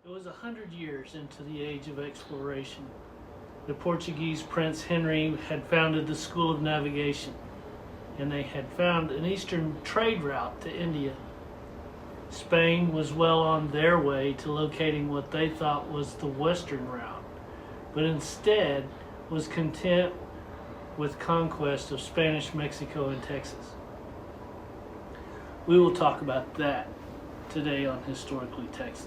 It was 100 years into the age of exploration. The Portuguese Prince Henry had founded the School of Navigation, and they had found an eastern trade route to India. Spain was well on their way to locating what they thought was the western route, but instead was content with conquest of Spanish Mexico and Texas. We will talk about that today on Historically Texas.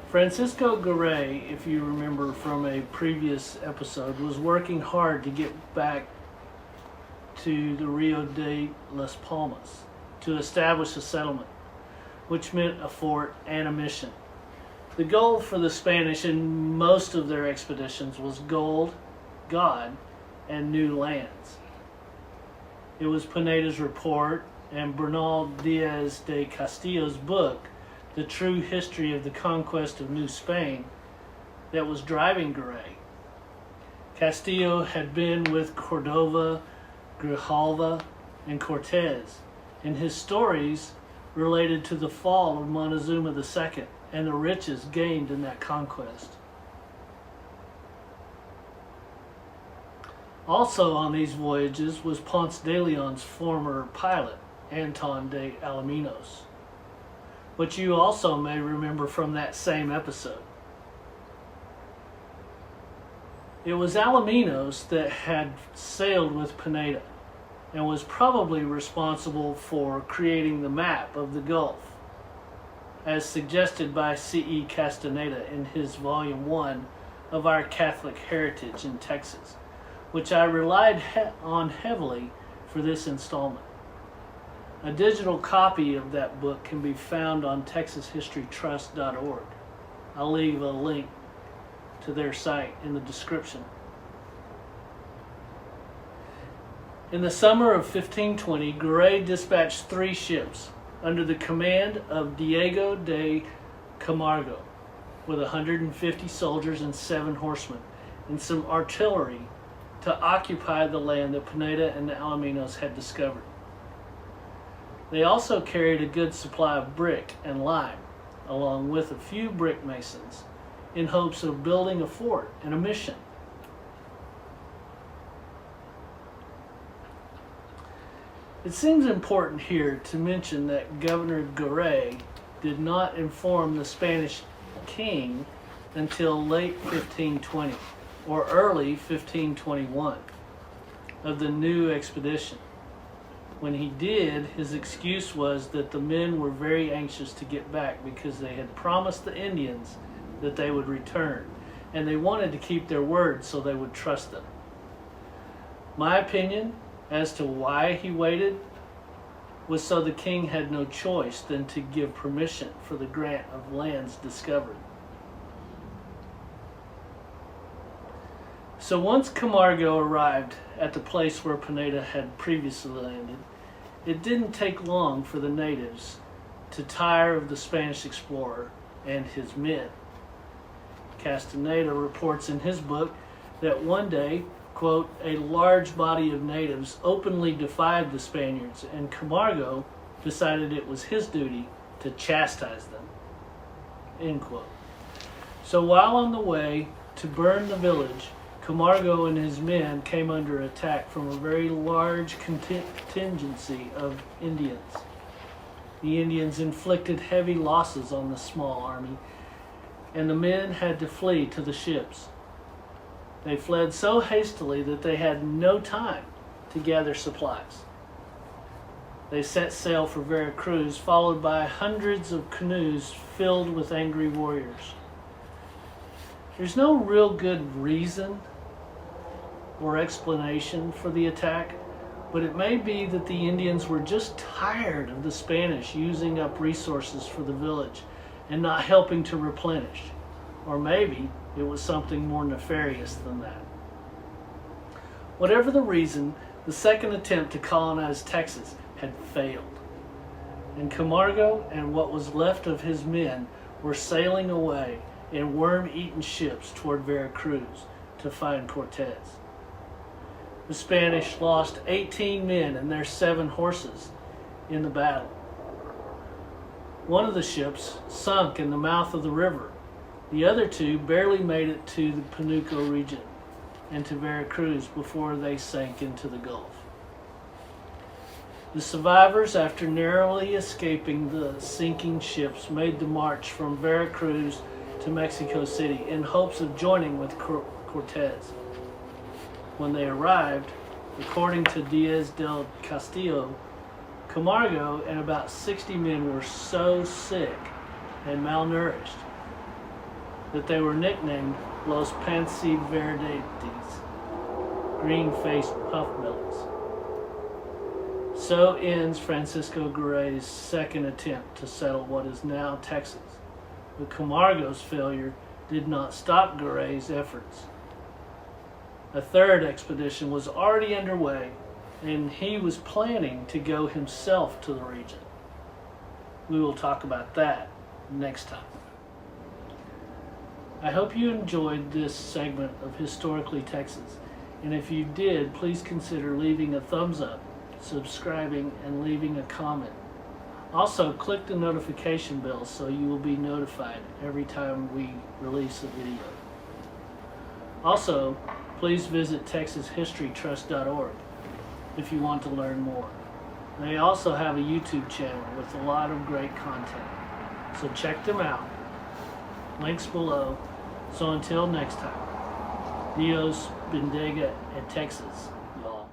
Francisco Garay, if you remember from a previous episode, was working hard to get back to the Rio de las Palmas to establish a settlement, which meant a fort and a mission. The goal for the Spanish in most of their expeditions was gold, God, and new lands. It was Pineda's report and Bernal Diaz de Castillo's book, The True History of the Conquest of New Spain, that was driving Garay. Castillo had been with Cordova, Grijalva, and Cortez, and his stories related to the fall of Montezuma II and the riches gained in that conquest. Also on these voyages was Ponce de Leon's former pilot, Anton de Alaminos, which you also may remember from that same episode. It was Alaminos that had sailed with Pineda and was probably responsible for creating the map of the Gulf, as suggested by C.E. Castaneda in his Volume 1 of Our Catholic Heritage in Texas, which I relied on heavily for this installment. A digital copy of that book can be found on texashistorytrust.org. I'll leave a link to their site in the description. In the summer of 1520, Garay dispatched 3 ships under the command of Diego de Camargo with 150 soldiers and 7 horsemen and some artillery to occupy the land that Pineda and the Alaminos had discovered. They also carried a good supply of brick and lime, along with a few brick masons, in hopes of building a fort and a mission. It seems important here to mention that Governor Garay did not inform the Spanish king until late 1520 or early 1521 of the new expedition. When he did, his excuse was that the men were very anxious to get back because they had promised the Indians that they would return, and they wanted to keep their word so they would trust them. My opinion as to why he waited was so the king had no choice than to give permission for the grant of lands discovered. So once Camargo arrived at the place where Pineda had previously landed, it didn't take long for the natives to tire of the Spanish explorer and his men. Castaneda reports in his book that one day, quote, a large body of natives openly defied the Spaniards, and Camargo decided it was his duty to chastise them, end quote. So while on the way to burn the village, Camargo and his men came under attack from a very large contingency of Indians. The Indians inflicted heavy losses on the small army, and the men had to flee to the ships. They fled so hastily that they had no time to gather supplies. They set sail for Veracruz, followed by hundreds of canoes filled with angry warriors. There's no real good reason or explanation for the attack, but it may be that the Indians were just tired of the Spanish using up resources for the village and not helping to replenish. Or maybe it was something more nefarious than that. Whatever the reason, the second attempt to colonize Texas had failed, and Camargo and what was left of his men were sailing away in worm-eaten ships toward Veracruz to find Cortez. The Spanish lost 18 men and their 7 horses in the battle. One of the ships sunk in the mouth of the river. The other 2 barely made it to the Panuco region and to Veracruz before they sank into the Gulf. The survivors, after narrowly escaping the sinking ships, made the march from Veracruz to Mexico City in hopes of joining with Cortez. When they arrived, according to Diaz del Castillo, Camargo and about 60 men were so sick and malnourished that they were nicknamed Los Pansiverdetes, green-faced puff-bellies. So ends Francisco Garay's second attempt to settle what is now Texas. But Camargo's failure did not stop Garay's efforts. A third expedition was already underway, and he was planning to go himself to the region. We will talk about that next time. I hope you enjoyed this segment of Historically Texas, and if you did, please consider leaving a thumbs up, subscribing, and leaving a comment. Also, click the notification bell so you will be notified every time we release a video. Also, please visit TexasHistoryTrust.org if you want to learn more. They also have a YouTube channel with a lot of great content, so check them out. Links below. So until next time, Dios bendiga a Texas, y'all.